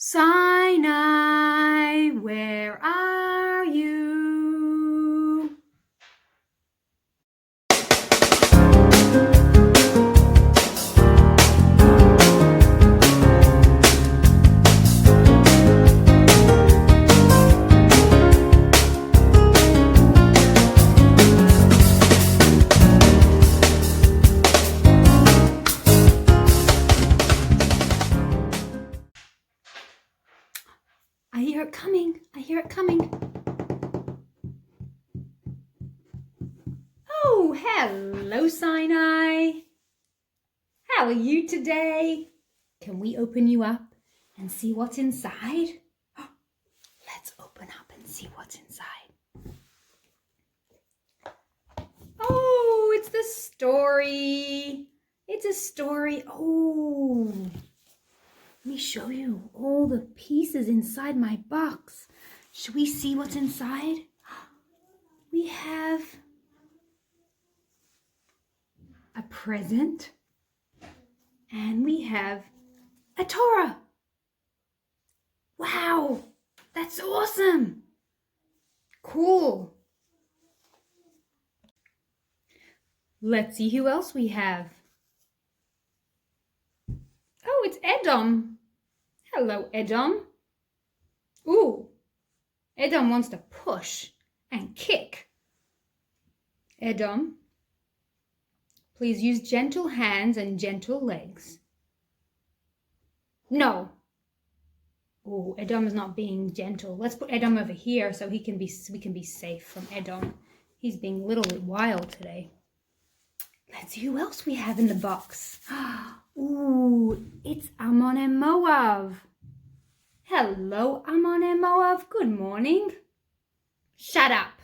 Sinai, where are you? I hear it coming. I hear it coming. Oh, hello, Sinai. How are you today? Can we open you up and see what's inside? Let's open up and see what's inside. Oh, it's the story. It's a story. Oh, let me show you all the pieces inside my box. Should we see what's inside? We have a present and we have a Torah. Wow, that's awesome. Cool. Let's see who else we have. Oh, it's Edom. Hello, Edom. Ooh, Edom wants to push and kick. Edom, please use gentle hands and gentle legs. No. Oh, Edom is not being gentle. Let's put Edom over here so we can be safe from Edom. He's being a little bit wild today. Let's see who else we have in the box. Ooh, it's Ammon and Moab. Hello, Ammon and Moab. Good morning. Shut up.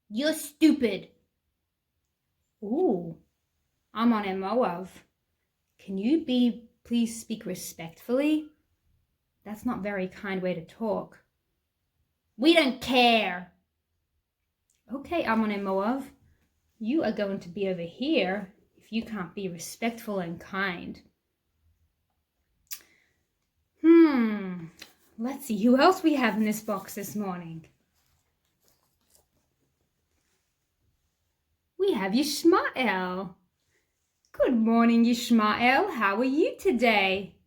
You're stupid. Ooh, Ammon and Moab. Can you please speak respectfully? That's not a very kind way to talk. We don't care. Okay, Ammon and Moab. You are going to be over here if you can't be respectful and kind. Let's see who else we have in this box this morning. We have Yishmael. Good morning, Yishmael. How are you today?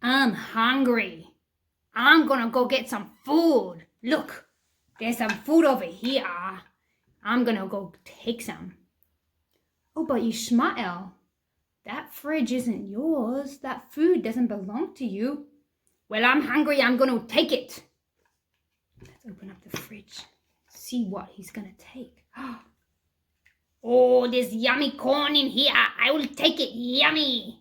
I'm hungry. I'm gonna go get some food. Look, there's some food over here. I'm gonna go take some. Oh, but Yishmael, that fridge isn't yours. That food doesn't belong to you. Well, I'm hungry. I'm gonna take it. Let's open up the fridge. See what he's gonna take. Oh, there's yummy corn in here. I will take it. Yummy.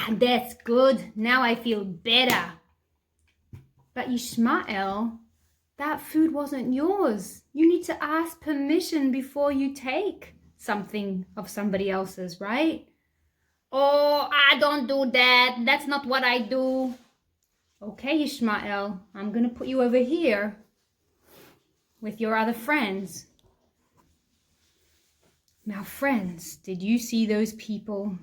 That's good. Now I feel better. But Yishmael, that food wasn't yours. You need to ask permission before you take something of somebody else's, right? Oh, I don't do that. That's not what I do. Okay, Yishmael, I'm going to put you over here with your other friends. Now, friends, did you see those people?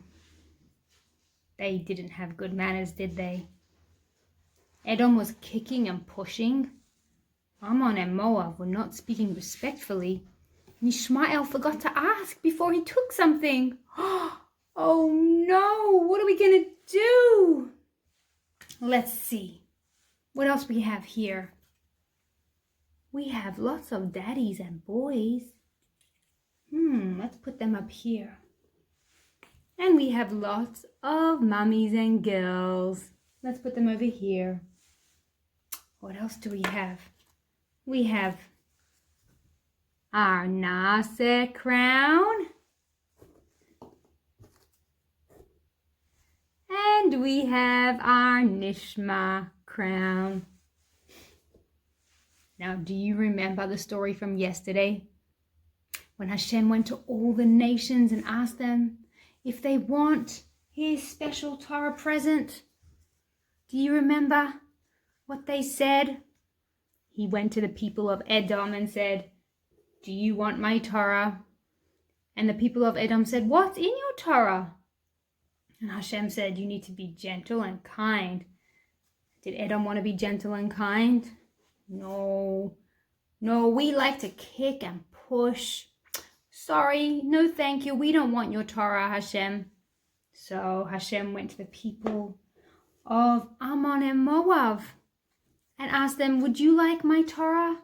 They didn't have good manners, did they? Edom was kicking and pushing. Ammon and Moab were not speaking respectfully. And Yishmael forgot to ask before he took something. Oh no, what are we going to do? Let's see. What else we have here? We have lots of daddies and boys. Let's put them up here. And we have lots of mummies and girls. Let's put them over here. What else do we have? We have our Nasser crown. And we have our Nishma crown. Now, do you remember the story from yesterday? When Hashem went to all the nations and asked them if they want his special Torah present. Do you remember what they said? he went to the people of Edom and said, "Do you want my Torah?" And the people of Edom said, "What's in your Torah?" And Hashem said, "You need to be gentle and kind." Did Edom want to be gentle and kind? No, we like to kick and push. Sorry, no thank you, we don't want your Torah, Hashem. So Hashem went to the people of Ammon and Moab and asked them, "Would you like my Torah?"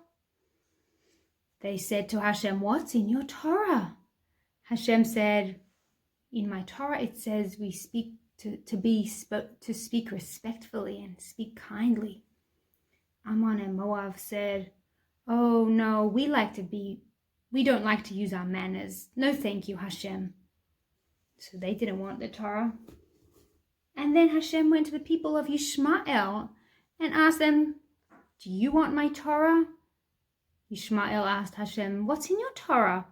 They said to Hashem, "What's in your Torah?" Hashem said, "In my Torah it says we speak to speak respectfully and speak kindly." Ammon and Moab said, "Oh no, we don't like to use our manners. No thank you, Hashem." So they didn't want the Torah. And then Hashem went to the people of Yishmael and asked them, "Do you want my Torah?" Yishmael asked Hashem, "What's in your Torah?"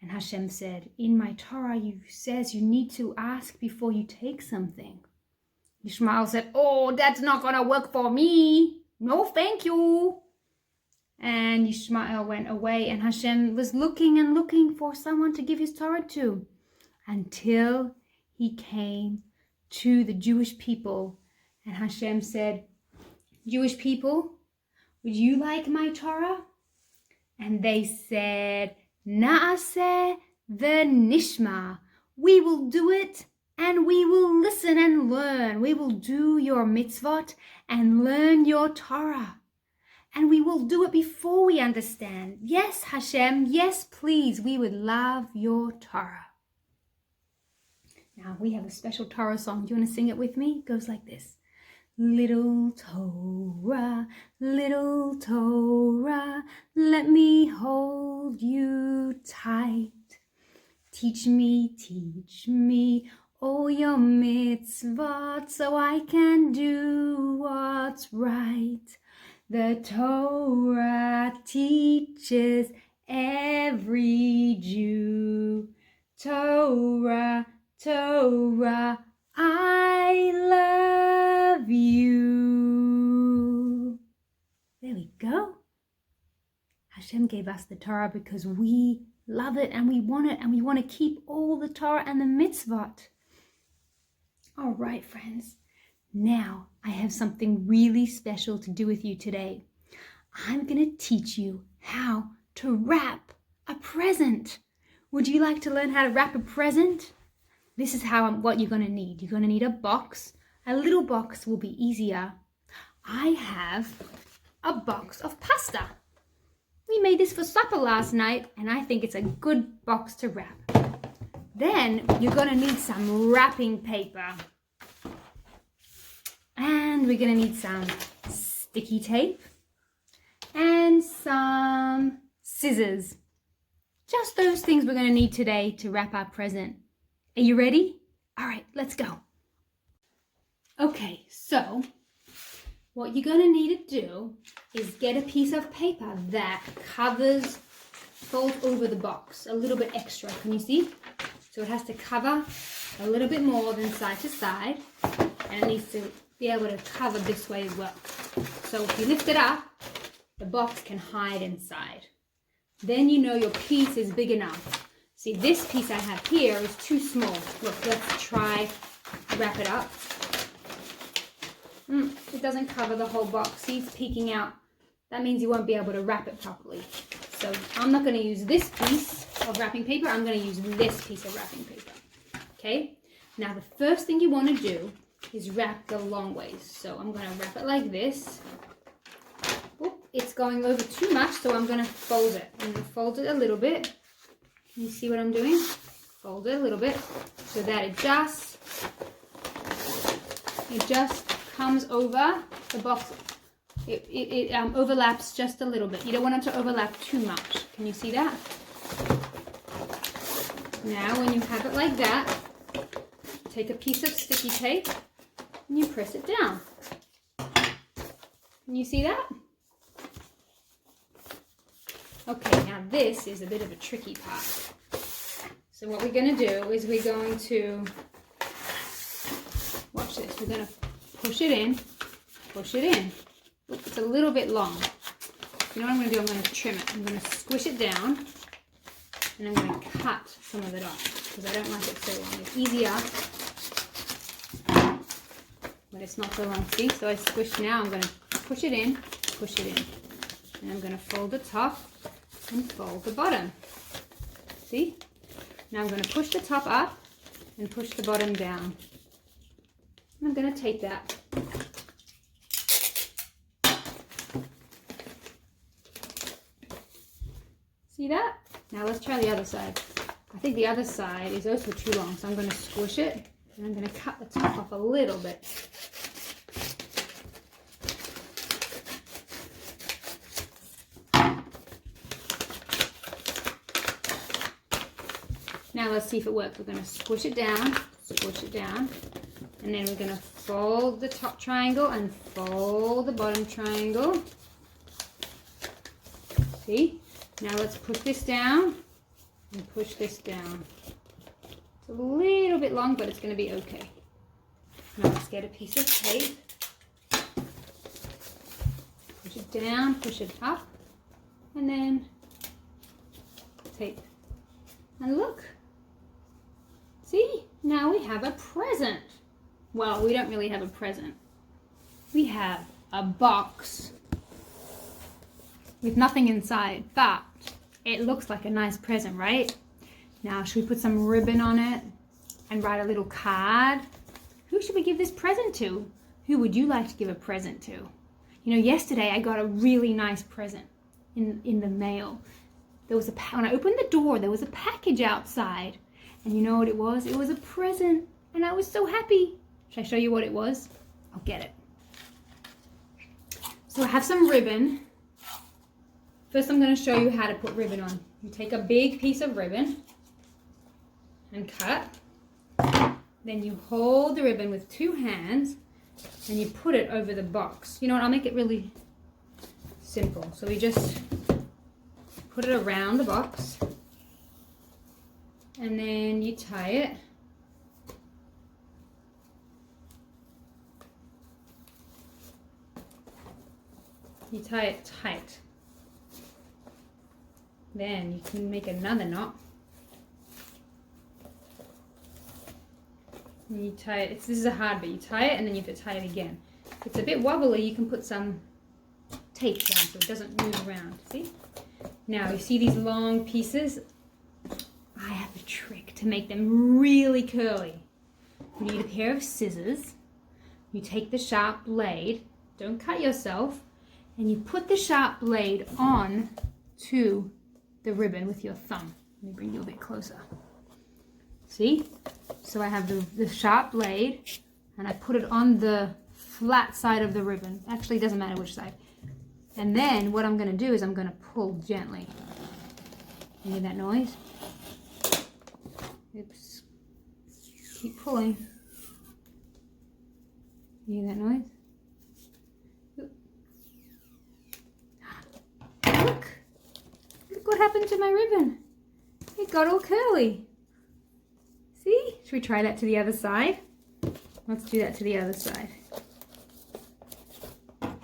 And Hashem said, "In my Torah you says you need to ask before you take something." Yishmael said, "Oh, that's not gonna work for me. No thank you." And Yishmael went away, and Hashem was looking and looking for someone to give his Torah to, until he came to the Jewish people. And Hashem said, "Jewish people, would you like my Torah?" And they said, "Na'aseh v'nishma." We will do it and we will listen and learn. We will do your mitzvot and learn your Torah. And we will do it before we understand. Yes, Hashem, yes, please, we would love your Torah. Now, we have a special Torah song. Do you want to sing it with me? It goes like this. Little Torah, let me hold you tight. Teach me all your mitzvot so I can do what's right. The Torah teaches every Jew. Torah, I love you. There we go. Hashem gave us the Torah because we love it and we want it and we want to keep all the Torah and the mitzvot. All right, friends. Now I have something really special to do with you today. I'm going to teach you how to wrap a present. Would you like to learn how to wrap a present? This is what you're going to need. You're going to need a box. A little box will be easier. I have a box of pasta. We made this for supper last night, and I think it's a good box to wrap. Then you're going to need some wrapping paper. And we're going to need some sticky tape and some scissors. Just those things we're going to need today to wrap our present. Are you ready? All right, let's go. Okay, so what you're going to need to do is get a piece of paper that folds over the box a little bit extra. Can you see? So it has to cover a little bit more than side to side, and it needs to be able to cover this way as well. So if you lift it up, the box can hide inside. Then you know your piece is big enough. See, this piece I have here is too small. Look, let's try wrap it up. It doesn't cover the whole box. See, it's peeking out. That means you won't be able to wrap it properly. So I'm not going to use this piece of wrapping paper. I'm going to use this piece of wrapping paper. Okay? Now the first thing you want to do is wrap the long ways. So I'm going to wrap it like this. Oop, it's going over too much, so I'm going to fold it. I'm going to fold it a little bit. Can you see what I'm doing? Fold it a little bit so that it just comes over the box. It overlaps just a little bit. You don't want it to overlap too much. Can you see that? Now when you have it like that, take a piece of sticky tape and you press it down. Can you see that? Okay, now this is a bit of a tricky part. So what we're going to do is we're going to, watch this, we're going to push it in. Oops, it's a little bit long. you know what I'm going to do? I'm going to trim it. I'm going to squish it down and I'm going to cut some of it off because I don't like it so long. It's easier when it's not so long. See? So I squish now. I'm going to push it in, and I'm going to fold the top and fold the bottom. See? Now I'm going to push the top up and push the bottom down. And I'm going to tape that. See that? Now let's try the other side. I think the other side is also too long, so I'm going to squish it and I'm going to cut the top off a little bit. Now let's see if it works. We're going to squish it down, and then we're going to fold the top triangle and fold the bottom triangle. See? Now let's push this down and push this down. It's a little bit long, but it's going to be okay. Now let's get a piece of tape. Push it down, push it up, and then tape. And look. See? Now we have a present. Well, we don't really have a present. We have a box with nothing inside, but it looks like a nice present, right? Now, should we put some ribbon on it and write a little card? Who should we give this present to? Who would you like to give a present to? You know, yesterday I got a really nice present in the mail. There was when I opened the door, there was a package outside. And you know what it was? It was a present. And I was so happy. Should I show you what it was? I'll get it. So I have some ribbon. First I'm going to show you how to put ribbon on. You take a big piece of ribbon and cut. Then you hold the ribbon with 2 hands and you put it over the box. You know what? I'll make it really simple. So we just put it around the box. And then you tie it. You tie it tight. Then you can make another knot. And you tie it. This is a hard bit. You tie it and then you have to tie it again. If it's a bit wobbly, you can put some tape down so it doesn't move around. See? Now you see these long pieces? I have a trick to make them really curly. You need a pair of scissors. You take the sharp blade, don't cut yourself, and you put the sharp blade on to the ribbon with your thumb. Let me bring you a bit closer. See? So I have the sharp blade, and I put it on the flat side of the ribbon. Actually, it doesn't matter which side. And then what I'm going to do is I'm going to pull gently. You hear that noise? Oops. Keep pulling. You hear that noise? Look! Look what happened to my ribbon. It got all curly. See? Should we try that to the other side? Let's do that to the other side. I'm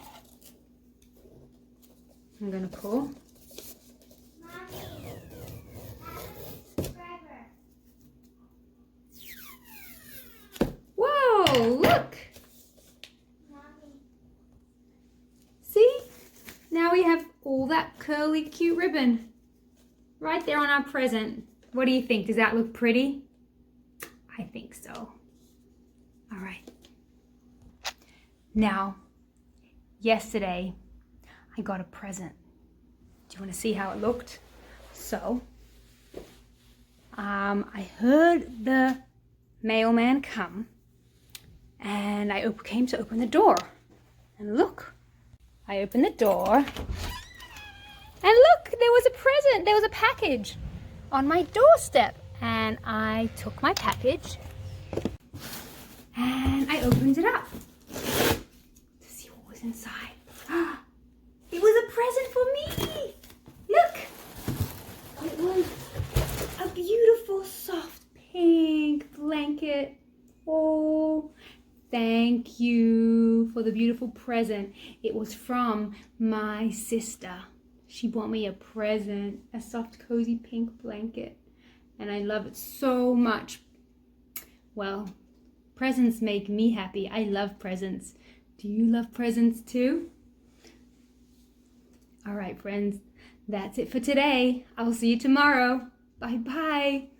going to pull. Whoa, look! See? Now we have all that curly, cute ribbon right there on our present. What do you think? Does that look pretty? I think so. All right. Now, yesterday, I got a present. Do you want to see how it looked? So, I heard the mailman come and I came to open the door. And look, I opened the door and look, there was a present, there was a package on my doorstep. And I took my package and I opened it up to see what was inside. It was a present for me. Look, it was a beautiful soft pink blanket. Oh, thank you for the beautiful present. It was from my sister. She bought me a present, a soft, cozy pink blanket, and I love it so much. Well, presents make me happy. I love presents. Do you love presents too? All right, friends, that's it for today. I'll see you tomorrow. Bye-bye.